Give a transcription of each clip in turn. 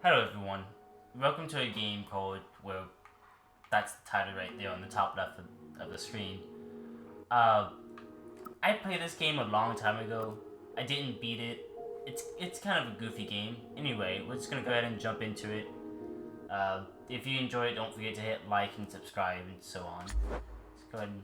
Hello everyone, welcome to a game called, well, that's the title right there on the top left of the screen. Uh, I played this game a long time ago. I didn't beat it. It's kind of a goofy game. Anyway, we're just gonna go ahead and jump into it. If you enjoy it, don't forget to hit like and subscribe and so on. Let's go ahead and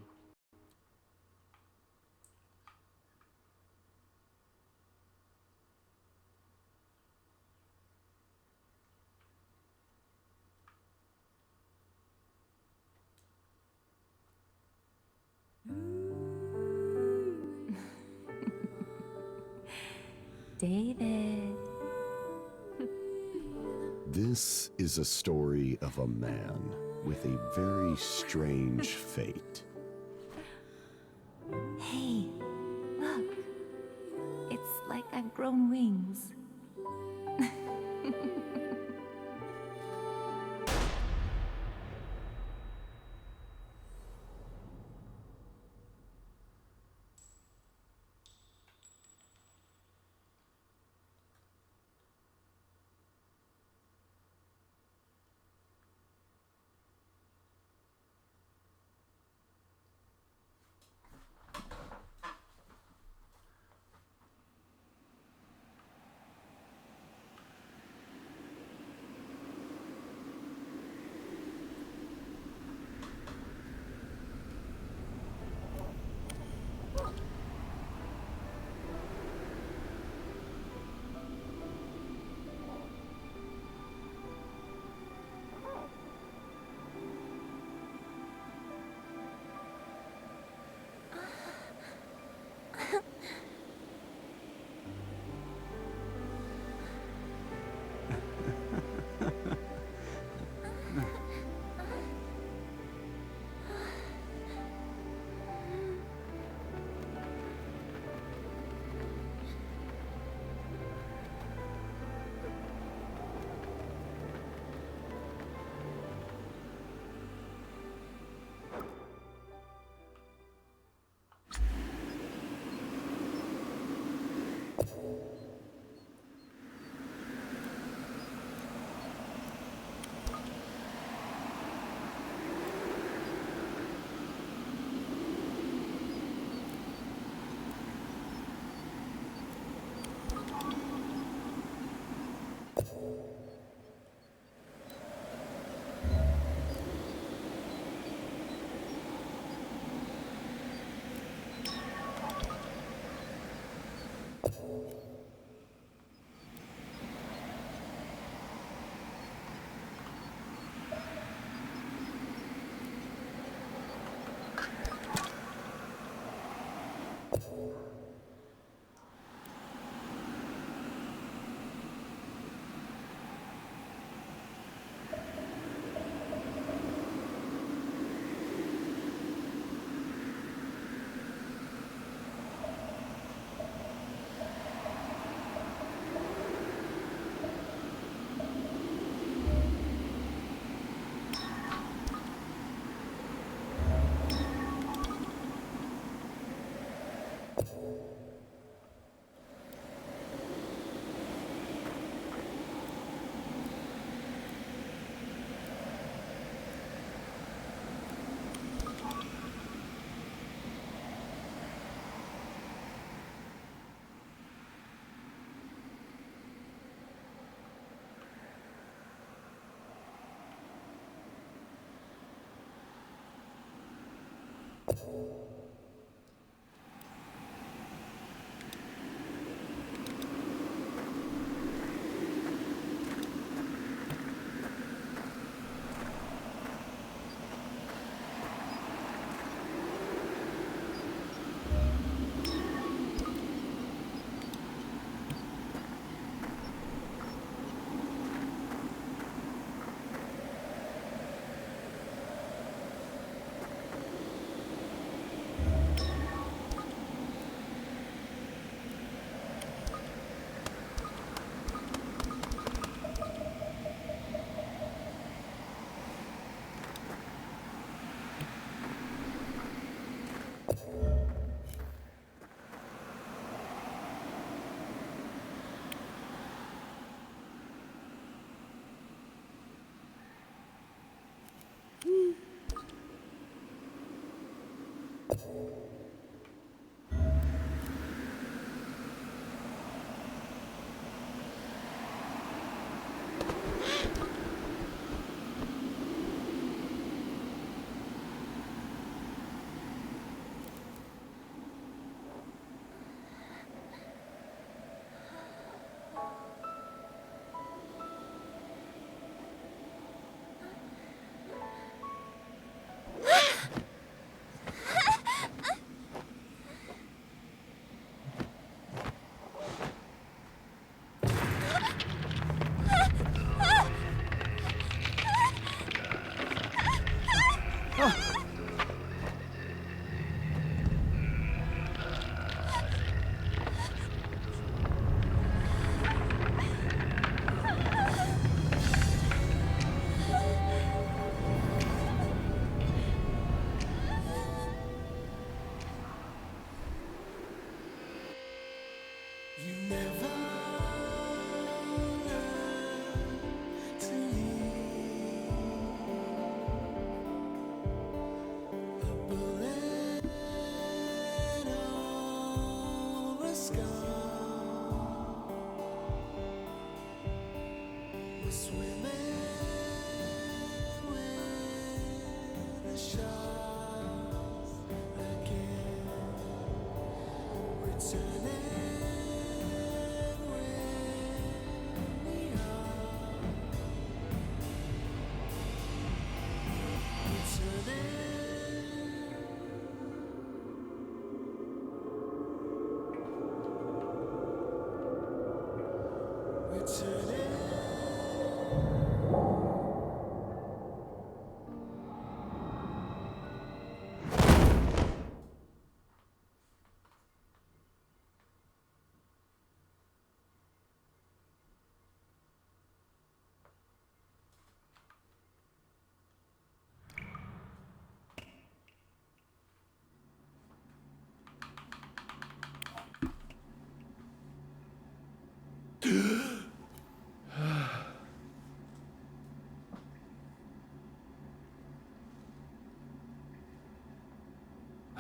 David. This is a story of a man with a very strange fate. Hey, look. It's like I've grown wings.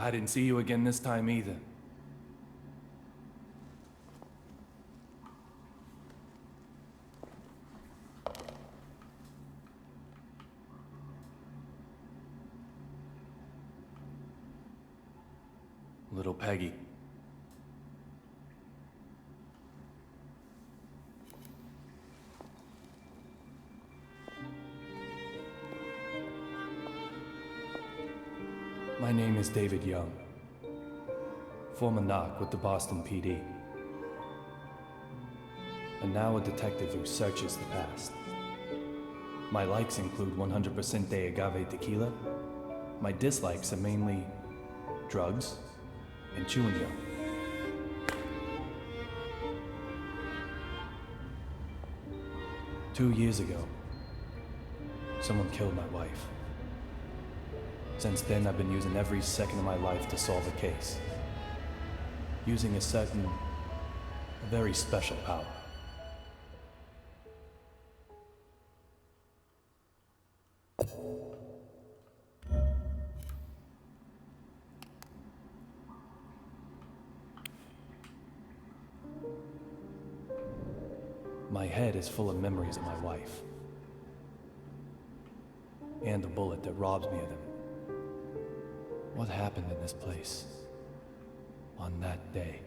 I didn't see you again this time either. Little Peggy. My name is David Young, former knock with the Boston PD, and now a detective who searches the past. My likes include 100% de agave tequila. My dislikes are mainly drugs and chewing gum. Two years ago, someone killed my wife. Since then, I've been using every second of my life to solve a case. Using a very special power. My head is full of memories of my wife. And the bullet that robs me of them. What happened in this place on that day?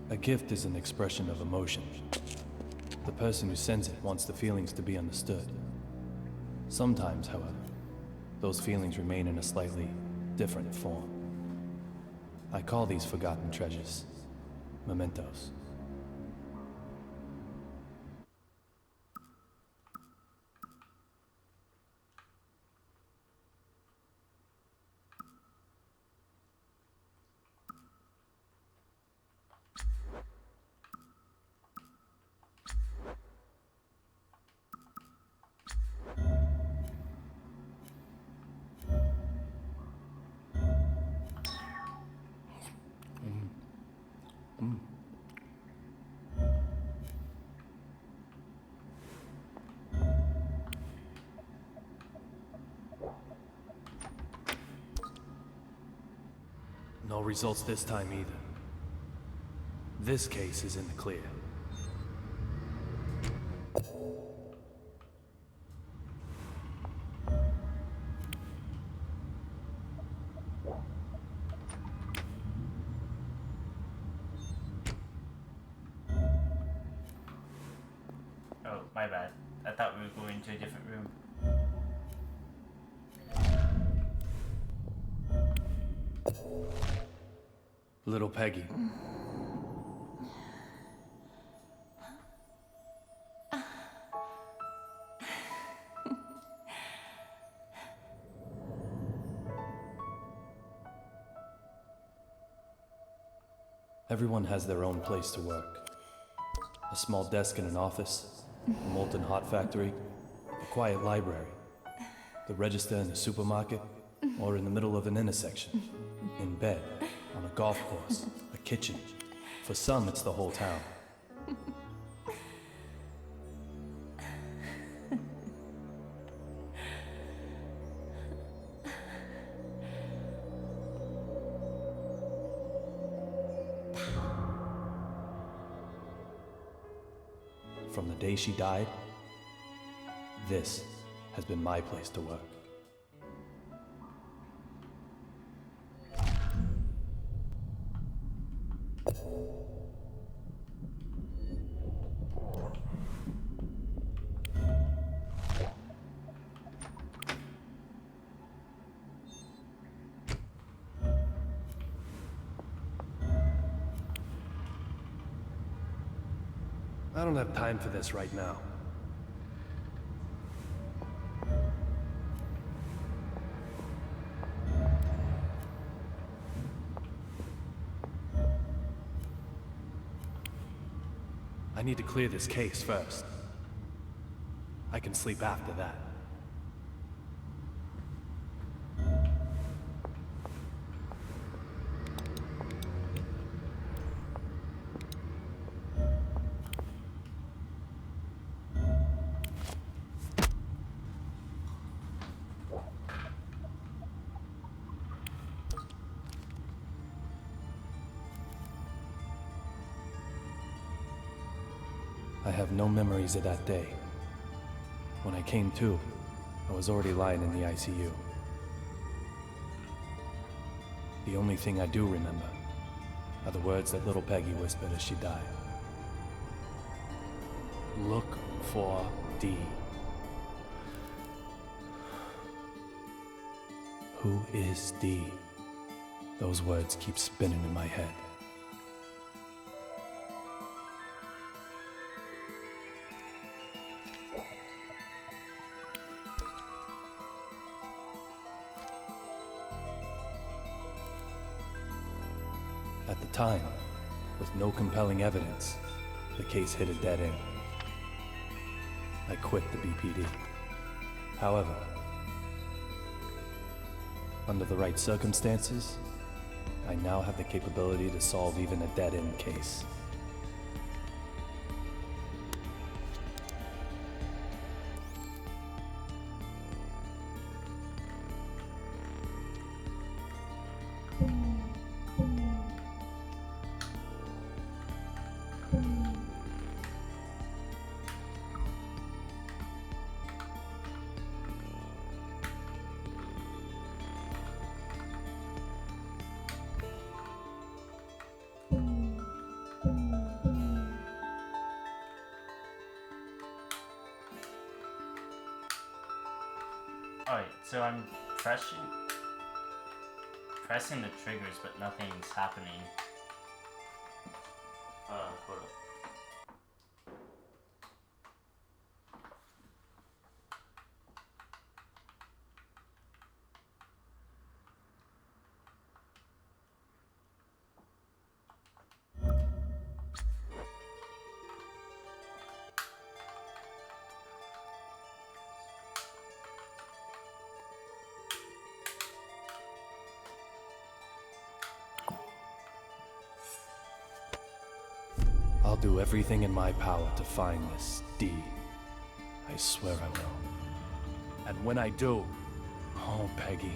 A gift is an expression of emotion. The person who sends it wants the feelings to be understood. Sometimes, however, those feelings remain in a slightly different form. I call these forgotten treasures mementos. No results this time either. This case is in the clear. Oh, my bad. I thought we were going to a different room. Little Peggy. Everyone has their own place to work. A small desk in an office, a molten hot factory, a quiet library, the register in the supermarket, or in the middle of an intersection, in bed, on a golf course, a kitchen. For some, it's the whole town. from the day she died, this has been my place to work. I don't have time for this right now. I need to clear this case first. I can sleep after that. I have no memories of that day. When I came to, I was already lying in the ICU. The only thing I do remember are the words that little Peggy whispered as she died. Look for D. Who is D? Those words keep spinning in my head. At the time, with no compelling evidence, the case hit a dead end. I quit the BPD. However, under the right circumstances, I now have the capability to solve even a dead-end case. Alright, so I'm pressing the triggers, but nothing's happening. Hold up. I'll do everything in my power to find this D. I swear I will. And when I do, oh, Peggy.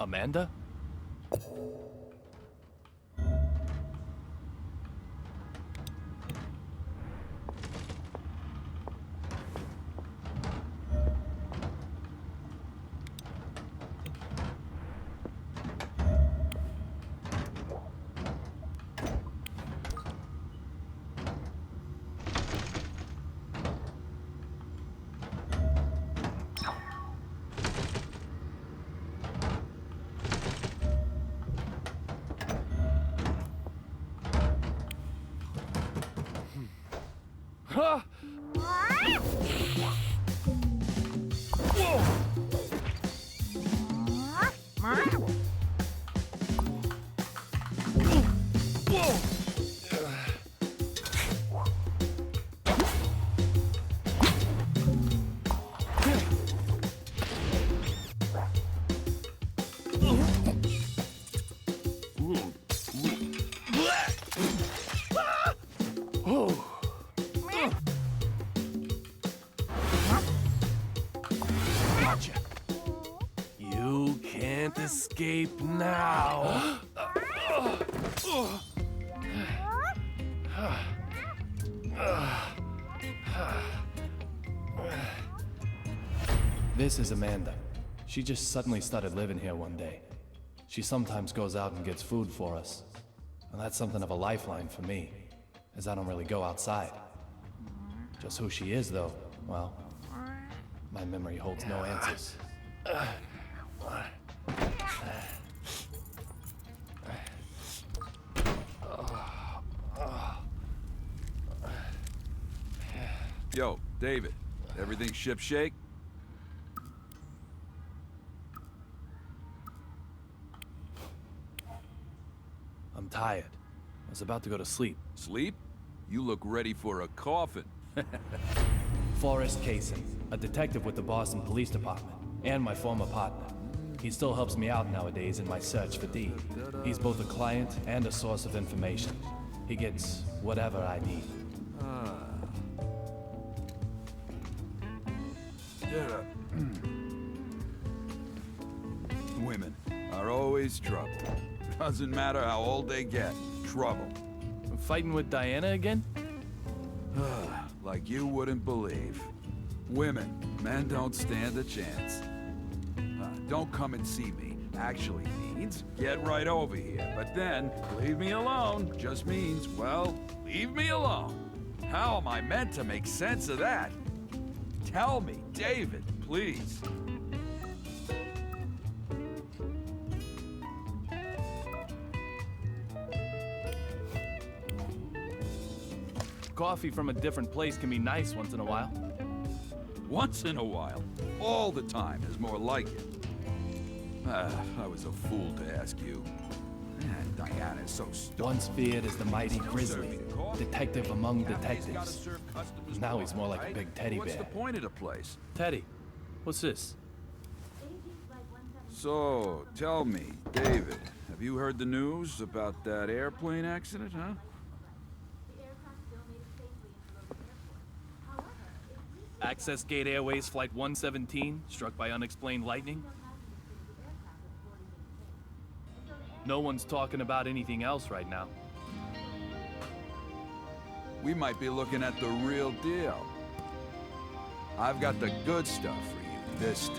Amanda? Huh? Gotcha. You can't escape now. This is Amanda. She just suddenly started living here one day. She sometimes goes out and gets food for us. And that's something of a lifeline for me, as I don't really go outside. Just who she is, though, well, my memory holds no answers. Yo, David, everything shipshape? I'm tired. I was about to go to sleep. Sleep? You look ready for a coffin. Forrest Kaysen, a detective with the Boston Police Department, and my former partner. He still helps me out nowadays in my search for Dee. He's both a client and a source of information. He gets whatever I need. Women are always trouble. Doesn't matter how old they get. Trouble. I'm fighting with Diana again? Like you wouldn't believe. Women, men don't stand a chance. Don't come and see me actually means get right over here. But then, leave me alone just means, well, leave me alone. How am I meant to make sense of that? Tell me, David, please. Coffee from a different place can be nice once in a while. Once in a while. All the time is more like it. I was a fool to ask you. Man, Diana's so stupid. Once feared as the mighty Grizzly, detective among detectives. Now he's more like a big teddy What's the bear. point of the place? Teddy, what's this? So, tell me, David, have you heard the news about that airplane accident, huh? Access Gate Airways Flight 117, struck by unexplained lightning? No one's talking about anything else right now. We might be looking at the real deal. I've got the good stuff for you this time.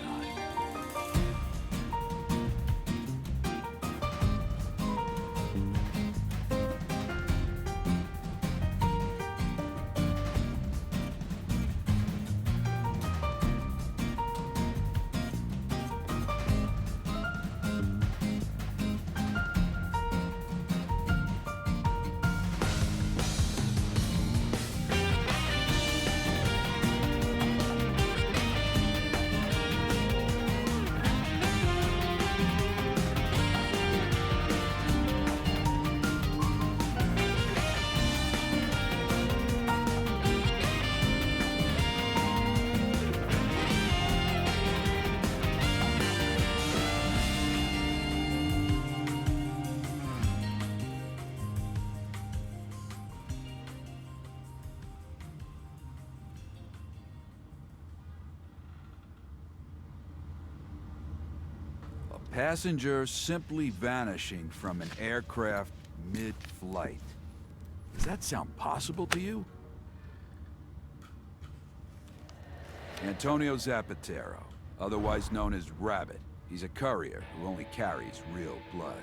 Passenger simply vanishing from an aircraft mid-flight. Does that sound possible to you? Antonio Zapatero, otherwise known as Rabbit. He's a courier who only carries real blood.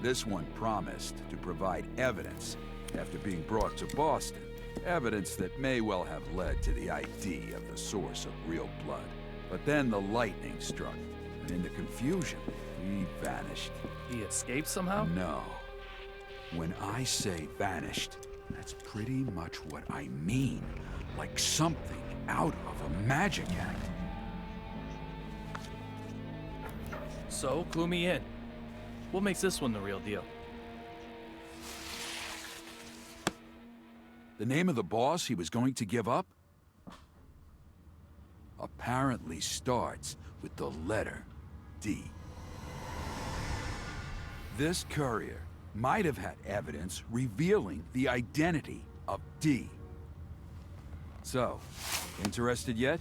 This one promised to provide evidence after being brought to Boston. Evidence that may well have led to the ID of the source of real blood. But then the lightning struck, and in the confusion, he vanished. He escaped somehow? No. When I say vanished, that's pretty much what I mean. Like something out of a magic act. So, clue me in. What makes this one the real deal? The name of the boss he was going to give up? Apparently starts with the letter D. This courier might have had evidence revealing the identity of D. So, interested yet?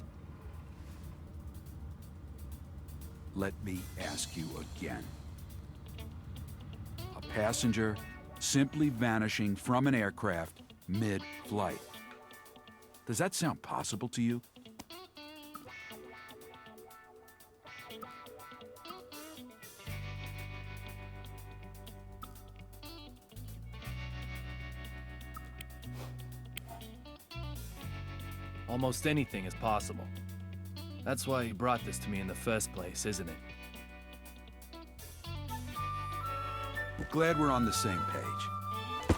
Let me ask you again. A passenger simply vanishing from an aircraft mid-flight. Does that sound possible to you? Almost anything is possible. That's why you brought this to me in the first place, isn't it? Glad we're on the same page.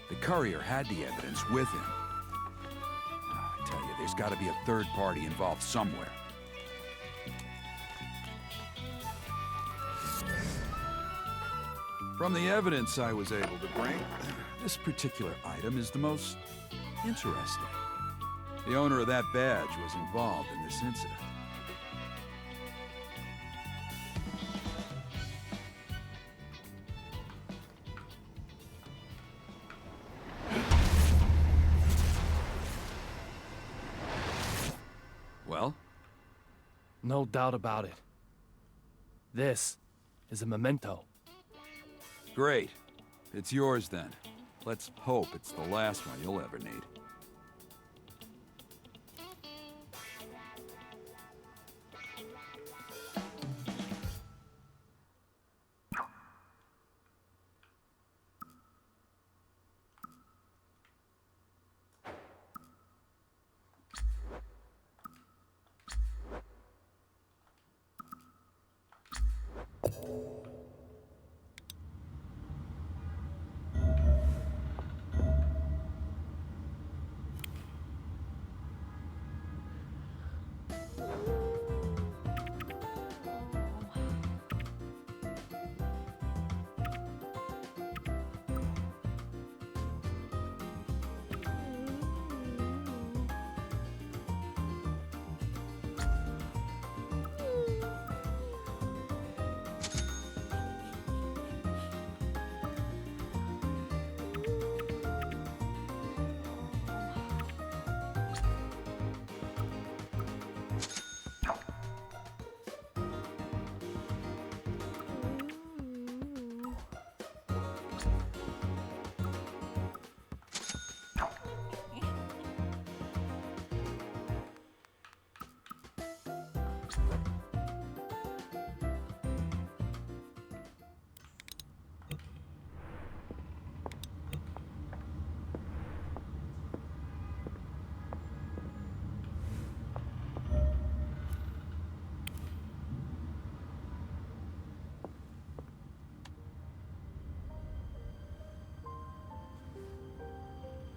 The courier had the evidence with him. I tell you, there's got to be a third party involved somewhere. From the evidence I was able to bring, this particular item is the most interesting. The owner of that badge was involved in this incident. Well? No doubt about it. This is a memento. Great. It's yours then. Let's hope it's the last one you'll ever need.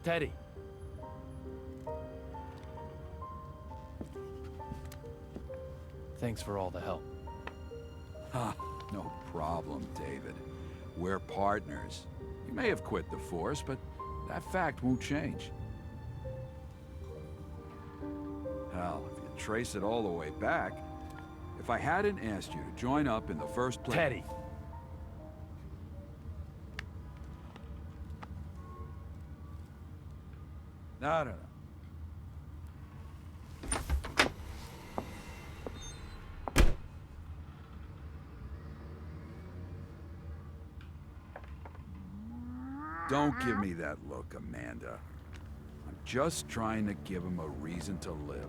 Teddy. Thanks for all the help. Ha, no problem, David. We're partners. You may have quit the force, but that fact won't change. Hell, if you trace it all the way back, if I hadn't asked you to join up in the first place... Teddy! No. Don't give me that look, Amanda. I'm just trying to give him a reason to live.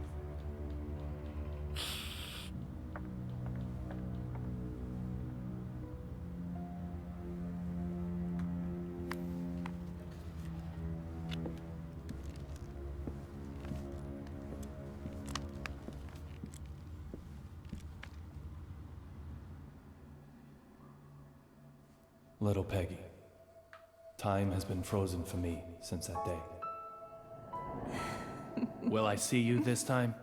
Little Peggy. Time has been frozen for me since that day. Will I see you this time?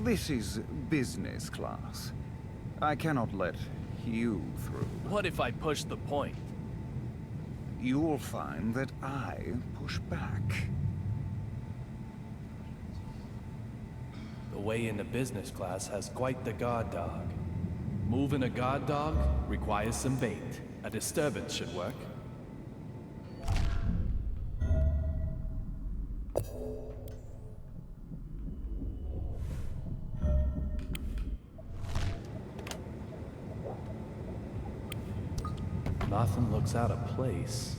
This is business class. I cannot let you through. What if I push the point? You'll find that I push back. The way into business class has quite the guard dog. Moving a guard dog requires some bait. A disturbance should work. Nothing looks out of place.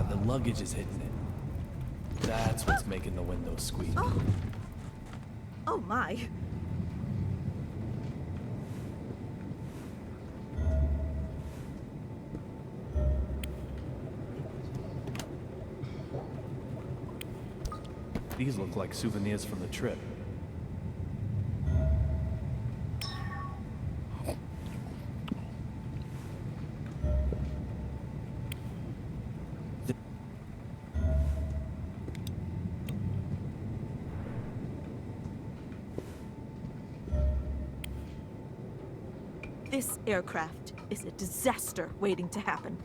The luggage is hitting it. That's what's making the windows squeak. Oh my. These look like souvenirs from the trip. This aircraft is a disaster waiting to happen.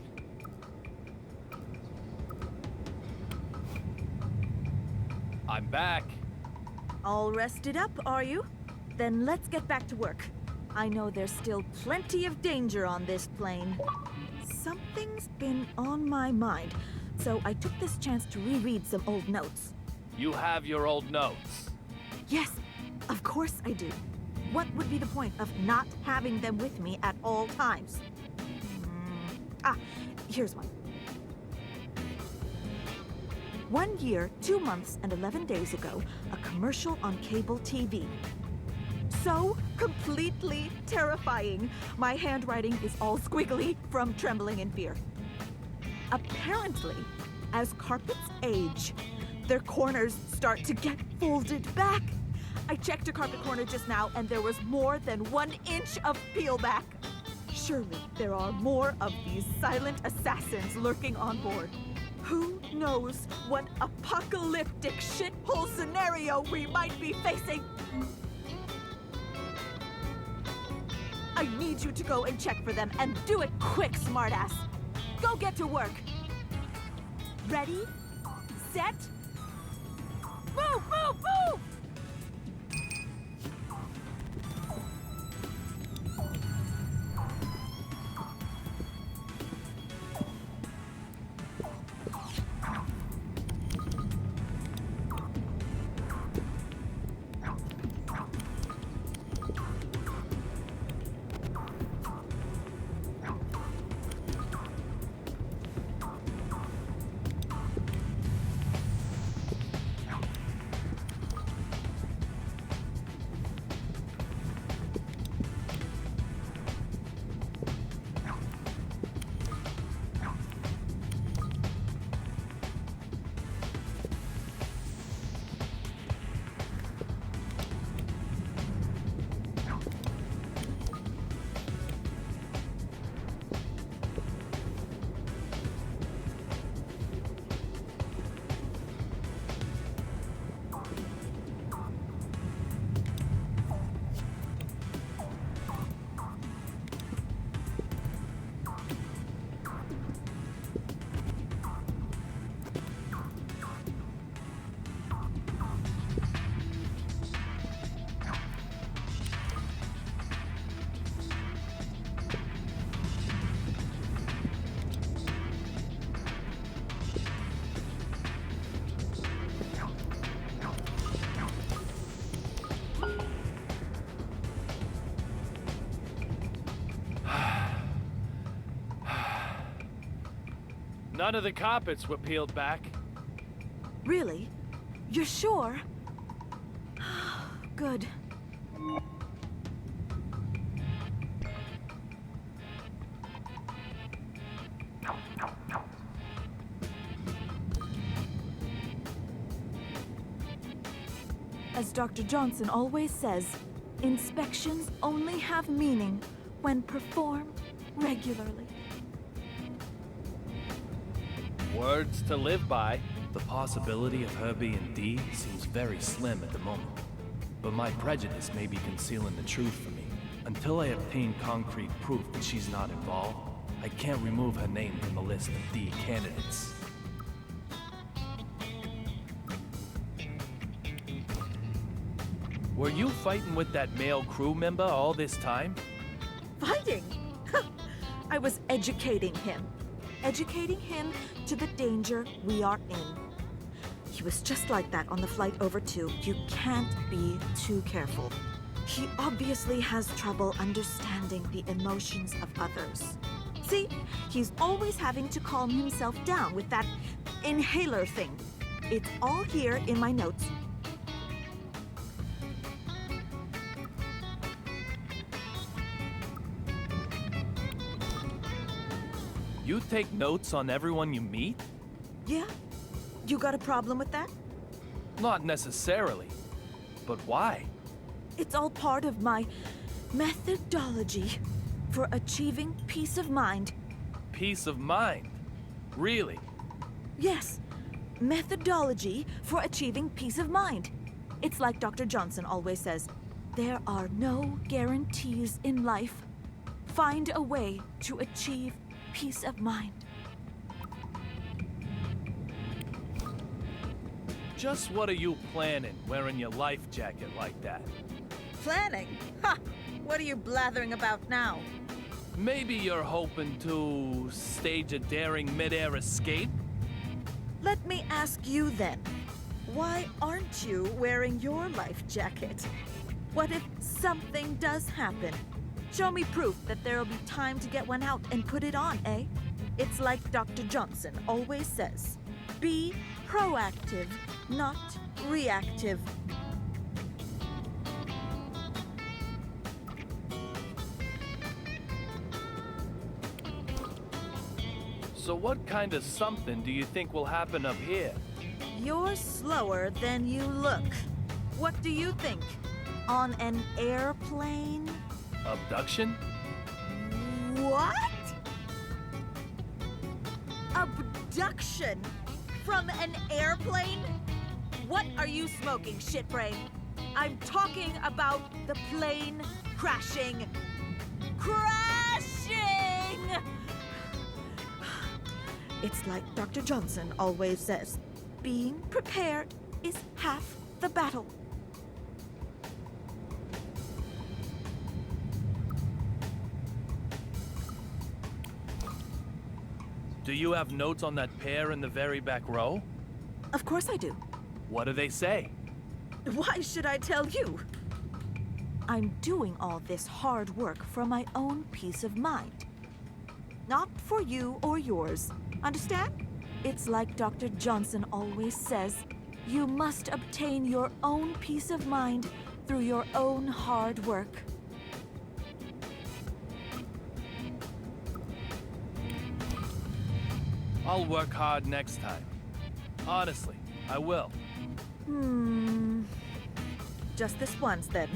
I'm back. All rested up, are you? Then let's get back to work. I know there's still plenty of danger on this plane. Something's been on my mind, so I took this chance to reread some old notes. You have your old notes. Yes, of course I do. What would be the point of not having them with me at all times? Here's one. 1 year, 2 months, and 11 days ago, a commercial on cable TV. So completely terrifying. My handwriting is all squiggly from trembling in fear. Apparently, as carpets age, their corners start to get folded back. I checked a carpet corner just now, and there was more than 1 inch of peel back. Surely there are more of these silent assassins lurking on board. Who knows what apocalyptic shithole scenario we might be facing? I need you to go and check for them, and do it quick, smartass. Go get to work. Ready? Set? Move, move, move! None of the carpets were peeled back. Really? You're sure? Good. As Dr. Johnson always says, inspections only have meaning when performed regularly. Words to live by. The possibility of her being D seems very slim at the moment. But my prejudice may be concealing the truth from me. Until I obtain concrete proof that she's not involved, I can't remove her name from the list of D candidates. Were you fighting with that male crew member all this time? Fighting? I was educating him. Educating him to the danger we are in. He was just like that on the flight over too. You can't be too careful. He obviously has trouble understanding the emotions of others. See, he's always having to calm himself down with that inhaler thing. It's all here in my notes. You take notes on everyone you meet? Yeah? You got a problem with that? Not necessarily. But why? It's all part of my methodology for achieving peace of mind. Peace of mind? Really? Yes, methodology for achieving peace of mind. It's like Dr. Johnson always says, there are no guarantees in life. Find a way to achieve peace of mind. Just what are you planning wearing your life jacket like that? Planning? Ha! What are you blathering about now? Maybe you're hoping to stage a daring mid-air escape? Let me ask you then. Why aren't you wearing your life jacket? What if something does happen? Show me proof that there'll be time to get one out and put it on, eh? It's like Dr. Johnson always says. Be proactive, not reactive. So what kind of something do you think will happen up here? You're slower than you look. What do you think? On an airplane? Abduction? What? Abduction? From an airplane? What are you smoking, shitbrain? I'm talking about the plane crashing. Crashing! It's like Dr. Johnson always says, being prepared is half the battle. Do you have notes on that pair in the very back row? Of course I do. What do they say? Why should I tell you? I'm doing all this hard work for my own peace of mind. Not for you or yours. Understand? It's like Dr. Johnson always says, you must obtain your own peace of mind through your own hard work. I'll work hard next time. Honestly, I will. Just this once, then.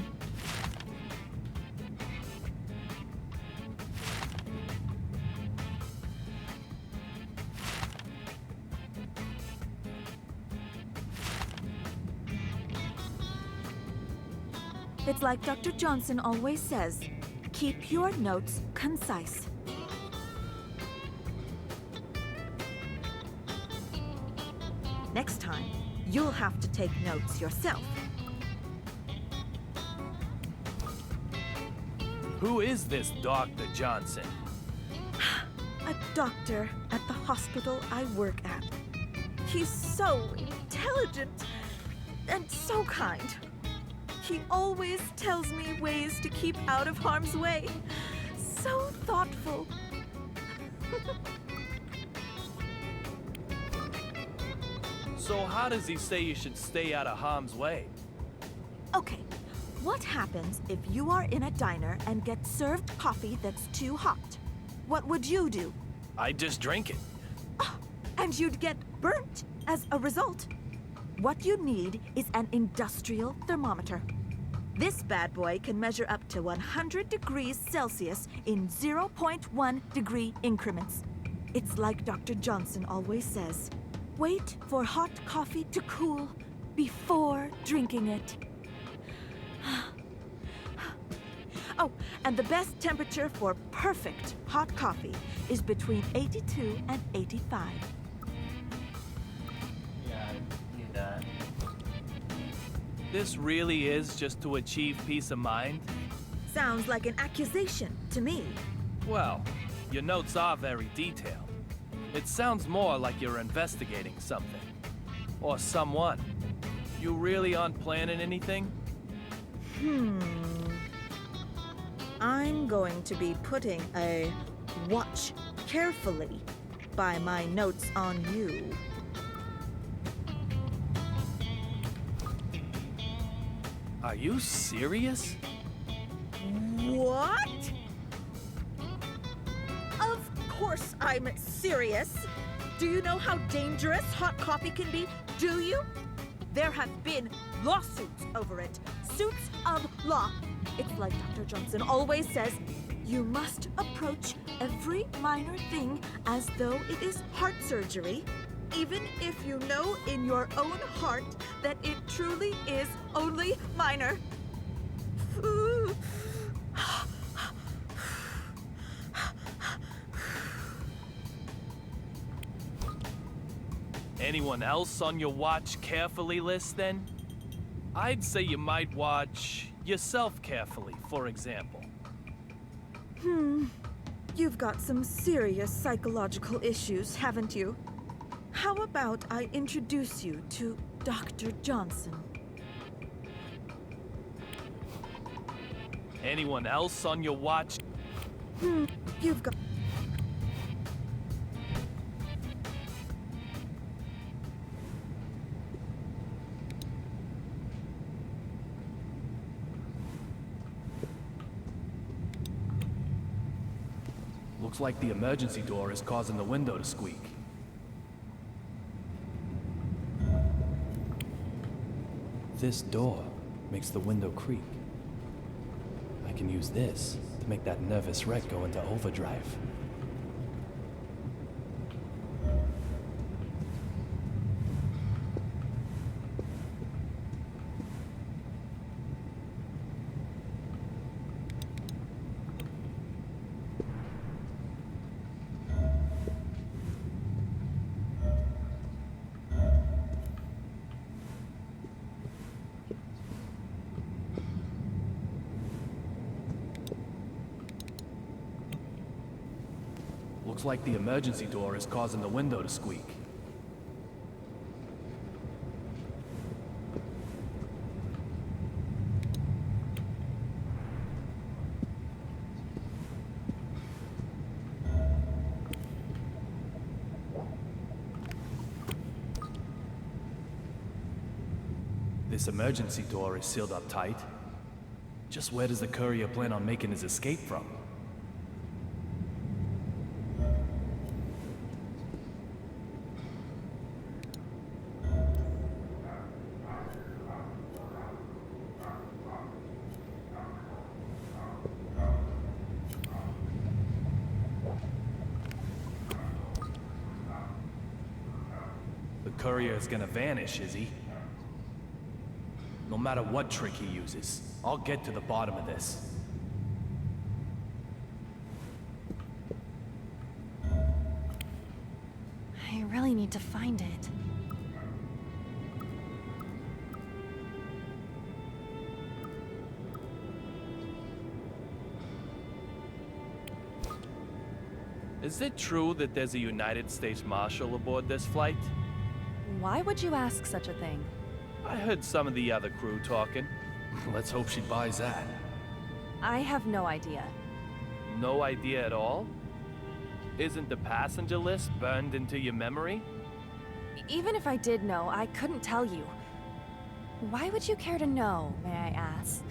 It's like Dr. Johnson always says, keep your notes concise. Next time, you'll have to take notes yourself. Who is this Dr. Johnson? A doctor at the hospital I work at. He's so intelligent and so kind. He always tells me ways to keep out of harm's way. So thoughtful. So how does he say you should stay out of harm's way? Okay, what happens if you are in a diner and get served coffee that's too hot? What would you do? I just drink it. And you'd get burnt as a result. What you need is an industrial thermometer. This bad boy can measure up to 100 degrees Celsius in 0.1 degree increments. It's like Dr. Johnson always says, wait for hot coffee to cool before drinking it. Oh, and the best temperature for perfect hot coffee is between 82 and 85. Yeah, I knew that. This really is just to achieve peace of mind? Sounds like an accusation to me. Well, your notes are very detailed. It sounds more like you're investigating something. Or someone. You really aren't planning anything? I'm going to be putting a watch carefully by my notes on you. Are you serious? What? Of course I'm serious. Do you know how dangerous hot coffee can be? Do you? There have been lawsuits over it. Suits of law. It's like Dr. Johnson always says, you must approach every minor thing as though it is heart surgery, even if you know in your own heart that it truly is only minor. Anyone else on your watch carefully list then? I'd say you might watch yourself carefully, for example. You've got some serious psychological issues, haven't you? How about I introduce you to Dr. Johnson? Anyone else on your watch? You've got... Looks like the emergency door is causing the window to squeak. This door makes the window creak. I can use this to make that nervous wreck go into overdrive. Looks like the emergency door is causing the window to squeak. This emergency door is sealed up tight. Just where does the courier plan on making his escape from? The courier is gonna vanish, is he? No matter what trick he uses, I'll get to the bottom of this. I really need to find it. Is it true that there's a United States Marshal aboard this flight? Why would you ask such a thing? I heard some of the other crew talking. Let's hope she buys that. I have no idea. No idea at all? Isn't the passenger list burned into your memory? Even if I did know, I couldn't tell you. Why would you care to know, may I ask?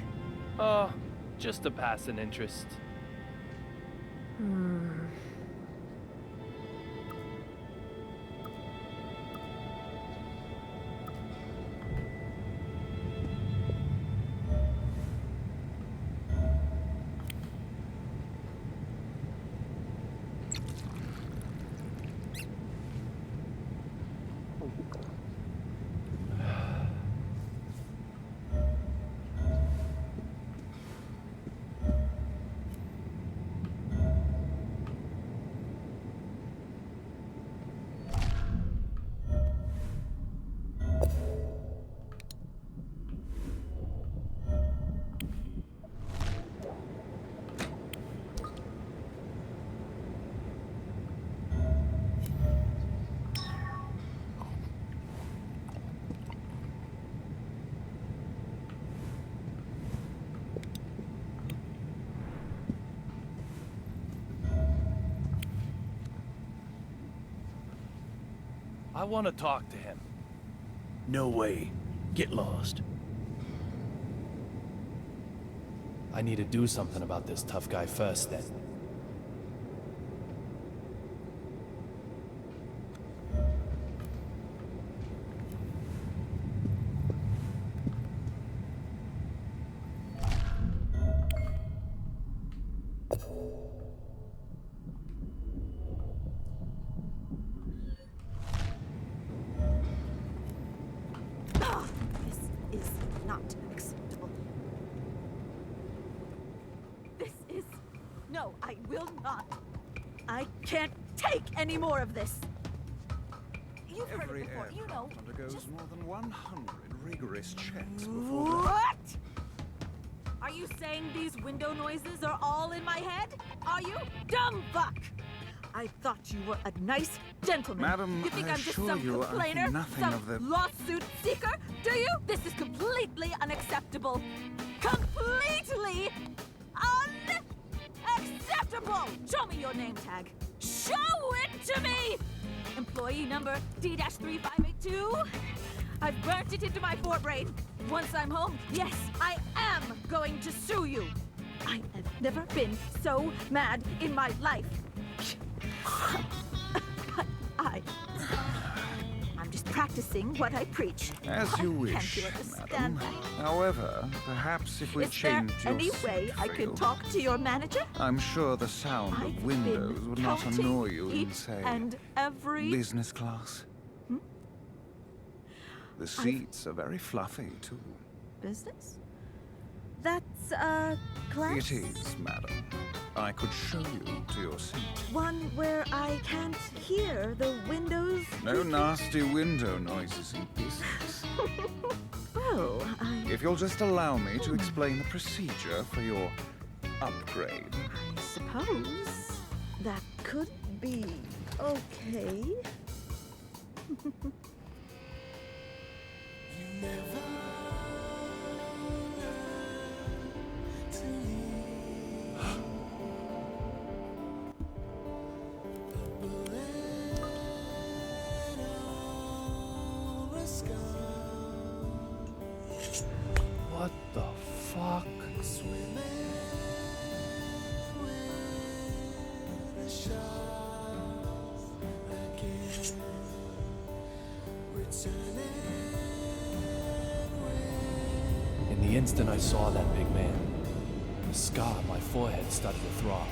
Oh, just a passing interest. I want to talk to him. No way. Get lost. I need to do something about this tough guy first, then. This is not acceptable. This is... No, I will not. I can't take any more of this. You've heard Every it before, you know. aircraft undergoes Just... more than 100 rigorous checks before... What? Are you saying these window noises are all in my head? Are you? Dumb fuck! I thought you were a nice gentleman. Madam, you think I I'm just assure some you, I think complainer? nothing Some of the- lawsuit seeker? Do you? This is completely unacceptable. Completely unacceptable! Show me your name tag. Show it to me! Employee number D-3582. I've burnt it into my forebrain. Once I'm home, yes, I am going to sue you. I have never been so mad in my life. But I'm just practicing what I preach. As Why you can't wish, you understand madam. that? However, perhaps if we Is there change your any way seat I for can you, talk to your manager? I'm sure the sound I've of windows been would not counting annoy you in, each say, and every... business class. The seats are very fluffy, too. Business? That's, class? It is, madam. I could show you to your seat. One where I can't hear the windows No creaking? nasty window noises in business. Well, If you'll just allow me to explain the procedure for your upgrade. I suppose that could be okay. What the fuck? In the instant I saw that big man, the scar on my forehead started to throb.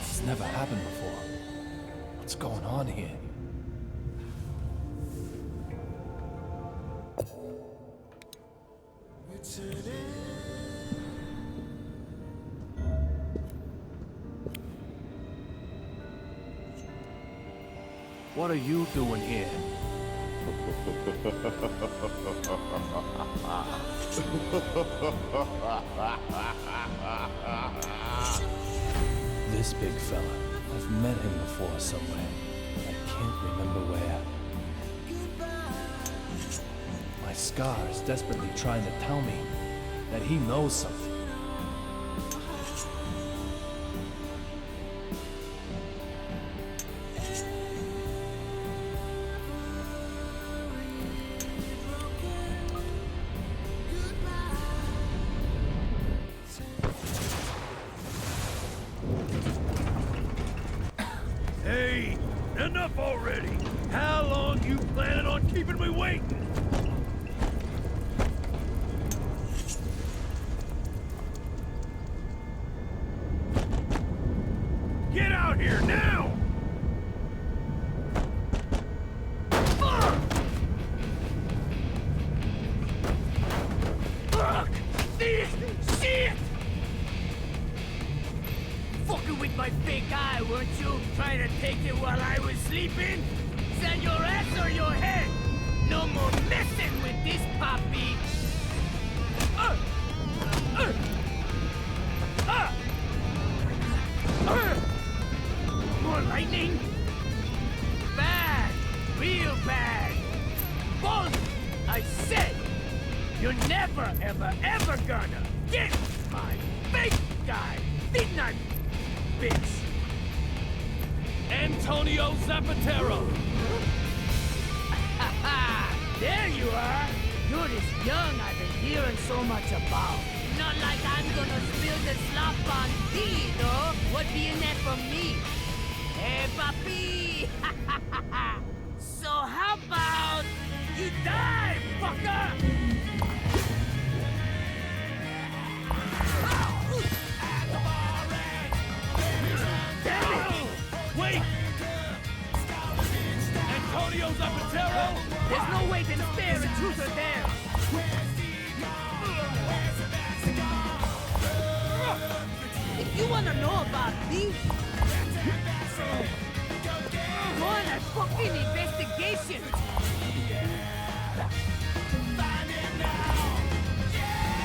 It's never happened before. What's going on here? What are you doing here? This big fella, I've met him before somewhere. I can't remember where. My scar is desperately trying to tell me that he knows something. Hey, enough already! How long you planning on keeping me waiting? Get out here now! Fuck this shit! Fucking with my fake eye, weren't you? Trying to take it while I was sleeping? Is that your ass or your head? No more messing with this puppy! More lightning? Bad! Real bad! Boss! I said! You're never, ever, ever gonna get my fake guy! Didn't I, bitch? Antonio Zapatero! There you are! You're this young I've been hearing so much about. Not like I'm gonna spill the slop on thee, though. What be in that for me? Hey, papi! So how about you die, fucker? Damn it! Wait! Antonio Zapatero! There's no way to stare and truth are there! If you wanna know about me, go on a fucking investigation!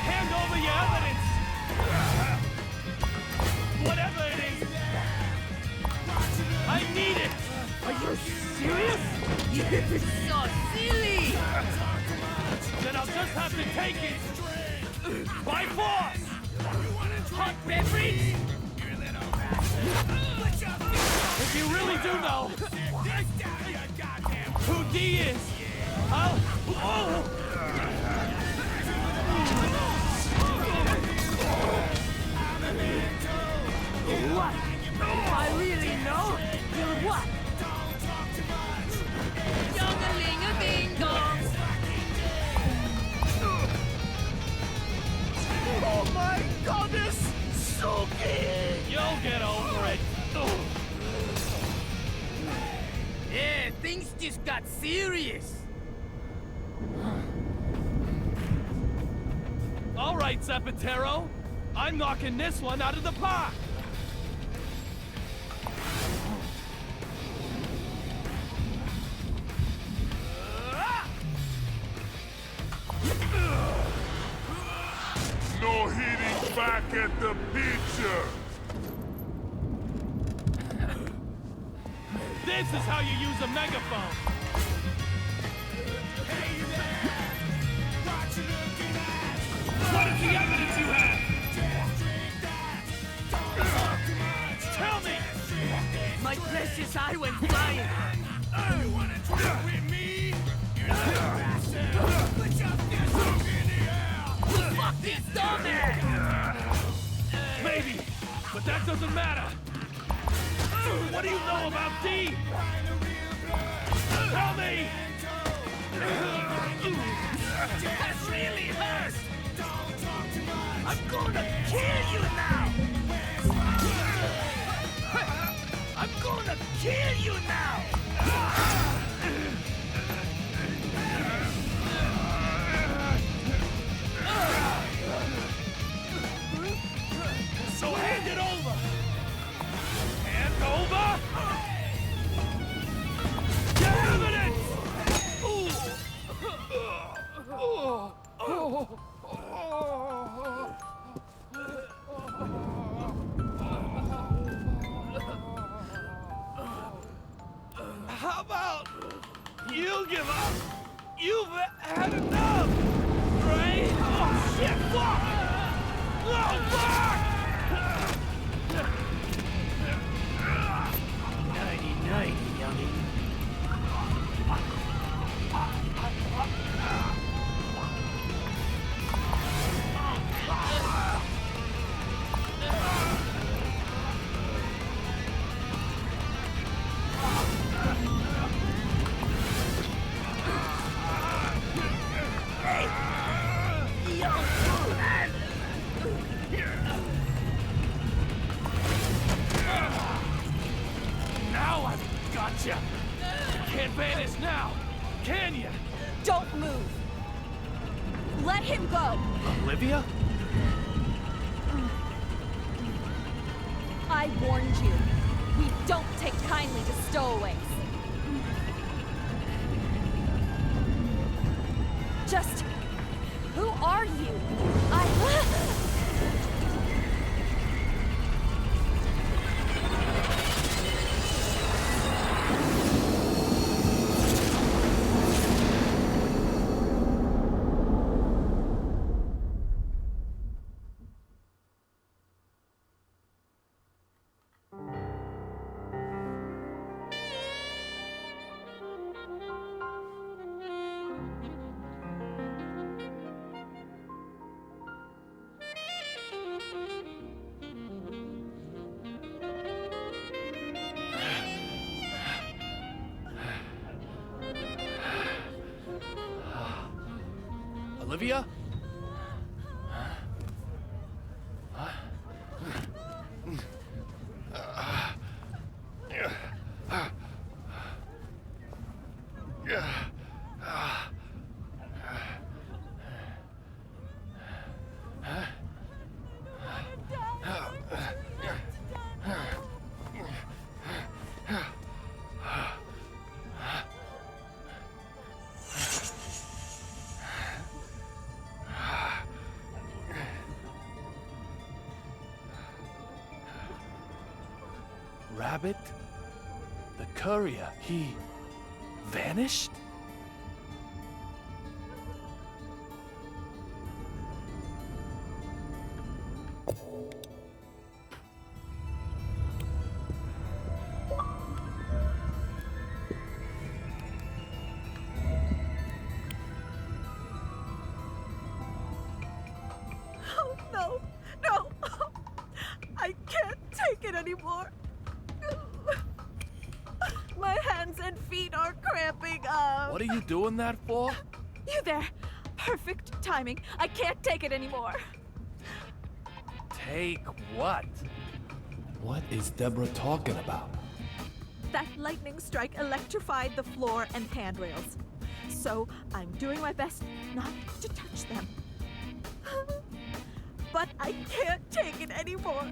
Hand over your evidence! Whatever it is! I need it! Are you serious? You're so silly! Then I'll just have to take it! By force! Hot beverage? If you really do know who D is, I'll... What? I really know? You're what? Dong-a-ling-a-ding-dong! Oh my goodness! Suki! You'll get over it! Yeah, things just got serious! All right, Zapatero. I'm knocking this one out of the park! No hitting back at the picture! This is how you use a megaphone! What is the evidence you have? Tell me! My precious eye went flying! You wanna try with me? Put your fist up in the air! Fuck this dumbass! Maybe, but that doesn't matter! What do you know about D? Tell me! That really hurts! I'm gonna kill you now! I'm gonna kill you now! So hand it over! Hand over! Your evidence! How about you give up? You've had enough, right? Oh shit! Fuck! Oh fuck! Nighty-nighty, youngin'. gotcha! You can't vanish now, can you? Don't move! Let him go! Olivia? I warned you. We don't take kindly to stowaways. Just... who are you? Olivia? Rabbit? The courier, he vanished? Oh, no, no. I can't take it anymore. My hands and feet are cramping up. What are you doing that for? You there. Perfect timing. I can't take it anymore. Take what? What is Deborah talking about? That lightning strike electrified the floor and handrails. So I'm doing my best not to touch them. But I can't take it anymore.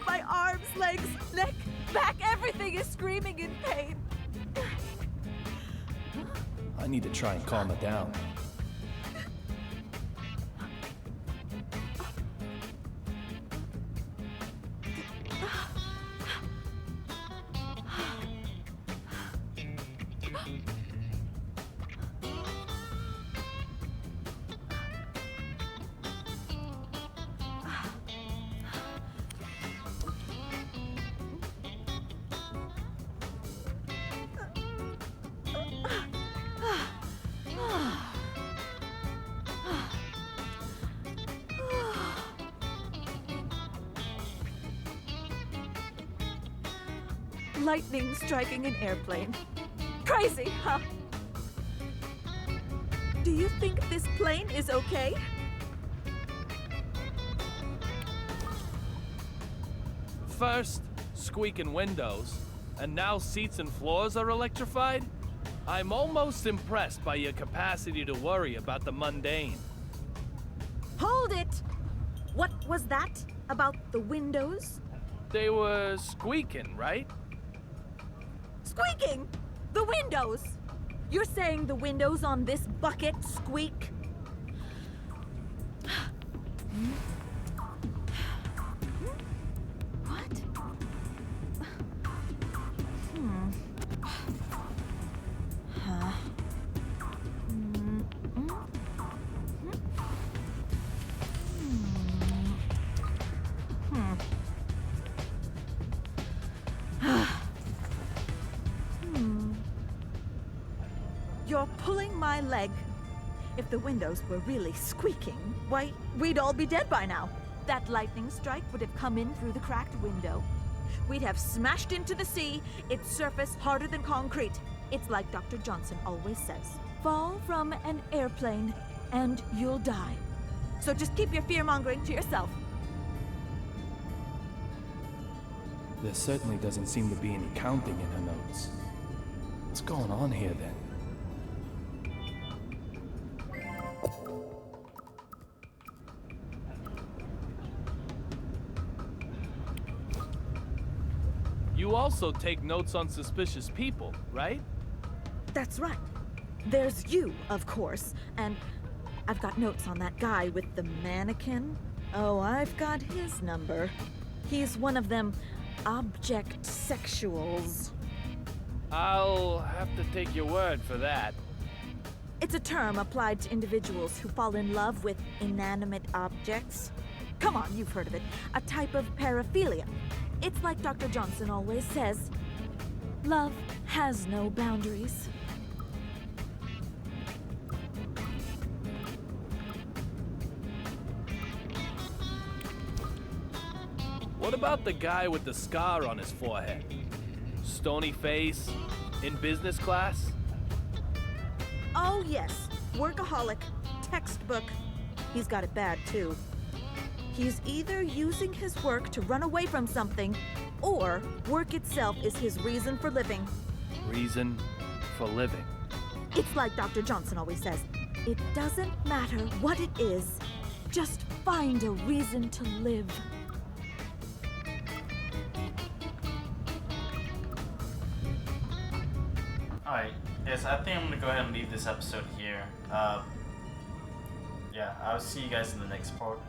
My arms, legs, neck, back, everything is screaming in pain. I need to try and calm her down. Lightning striking an airplane. Crazy, huh? Do you think this plane is okay? First, squeaking windows, and now seats and floors are electrified? I'm almost impressed by your capacity to worry about the mundane. Hold it! What was that about the windows? They were squeaking, right? Squeaking! The windows! You're saying the windows on this bucket squeak? What? Huh? You're pulling my leg. If the windows were really squeaking, why, we'd all be dead by now. That lightning strike would have come in through the cracked window. We'd have smashed into the sea, its surface harder than concrete. It's like Dr. Johnson always says. Fall from an airplane and you'll die. So just keep your fear-mongering to yourself. There certainly doesn't seem to be any counting in her notes. What's going on here then? You also take notes on suspicious people, right? That's right. There's you, of course, and I've got notes on that guy with the mannequin. Oh, I've got his number. He's one of them object sexuals. I'll have to take your word for that. It's a term applied to individuals who fall in love with inanimate objects. Come on, you've heard of it. A type of paraphilia. It's like Dr. Johnson always says, love has no boundaries. What about the guy with the scar on his forehead? Stony face? In business class? Oh yes, workaholic, textbook. He's got it bad too. He's either using his work to run away from something, or work itself is his reason for living. Reason for living. It's like Dr. Johnson always says, it doesn't matter what it is, just find a reason to live. Alright, yes, I think I'm gonna go ahead and leave this episode here. Yeah, I'll see you guys in the next part.